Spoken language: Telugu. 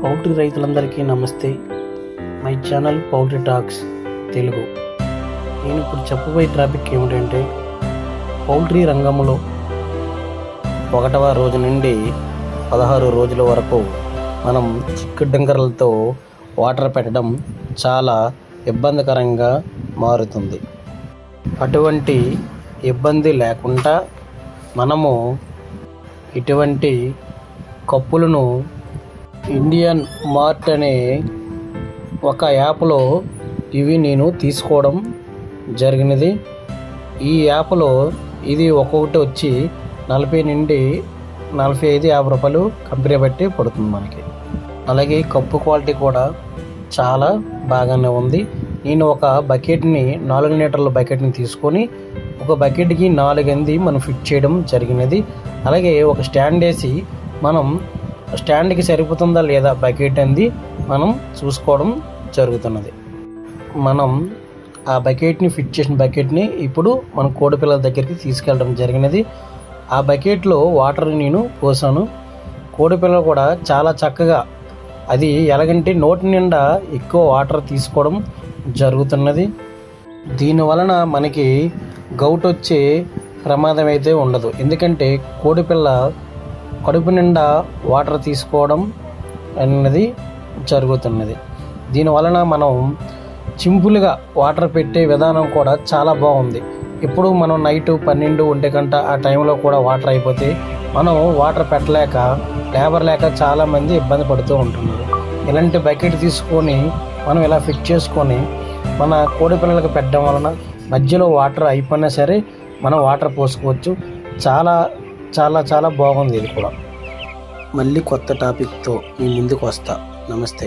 పౌల్ట్రీ రైతులందరికీ నమస్తే. My channel poultry talks Telugu. నేను ఇప్పుడు చెప్పబోయే టాపిక్ ఏమిటంటే, పౌల్ట్రీ రంగంలో 1వ రోజు నుండి 16 రోజుల వరకు మనం చిక్కుడుంగరలతో వాటర్ పెట్టడం చాలా ఇబ్బందికరంగా మారుతుంది. అటువంటి ఇబ్బంది లేకుండా మనము ఇటువంటి కప్పులను ఇండియన్ మార్ట్ అనే ఒక యాప్లో నేను తీసుకోవడం జరిగినది. ఈ యాప్లో ఇది ఒక్కొక్కటి వచ్చి 40 నుండి 45-50 రూపాయలు కంపెనీ బట్టి పడుతుంది మనకి. అలాగే కప్పు క్వాలిటీ కూడా చాలా బాగానే ఉంది. నేను ఒక బకెట్ని 4 లీటర్ల బకెట్ని తీసుకొని ఒక బకెట్కి 4 అంది మనం ఫిట్ చేయడం జరిగినది. అలాగే ఒక స్టాండ్ వేసి మనం స్టాండ్కి సరిపోతుందా లేదా బకెట్ అంది మనం చూసుకోవడం జరుగుతున్నది. మనం ఆ బకెట్ని ఫిట్ చేసిన బకెట్ని ఇప్పుడు మన కోడి పిల్లల దగ్గరికి తీసుకెళ్ళడం జరిగినది. ఆ బకెట్లో వాటర్ నేను పోసాను. కోడి పిల్లలు కూడా చాలా చక్కగా అది ఎలాగంటే నోటి నిండా ఎక్కువ వాటర్ తీసుకోవడం జరుగుతున్నది. దీనివలన మనకి గౌట్ వచ్చే ప్రమాదం అయితే ఉండదు. ఎందుకంటే కోడిపిల్ల కడుపు నిండా వాటర్ తీసుకోవడం అన్నది జరుగుతున్నది. దీనివలన మనం సింపుల్గా వాటర్ పెట్టే విధానం కూడా చాలా బాగుంది. ఇప్పుడు మనం నైట్ 12-1 గంట ఆ టైంలో కూడా వాటర్ అయిపోతే మనం వాటర్ పెట్టలేక లేబర్ లేక చాలామంది ఇబ్బంది పడుతూ ఉంటున్నారు. ఇలాంటి బకెట్ తీసుకొని మనం ఇలా ఫిట్ చేసుకొని మన కోడి పిల్లలకు పెట్టడం వలన మధ్యలో వాటర్ అయిపోయినా సరే మనం వాటర్ పోసుకోవచ్చు. చాలా చాలా చాలా బాగుంది. ఇది కూడా మళ్ళీ కొత్త టాపిక్తో మీ ముందుకు వస్తా. నమస్తే.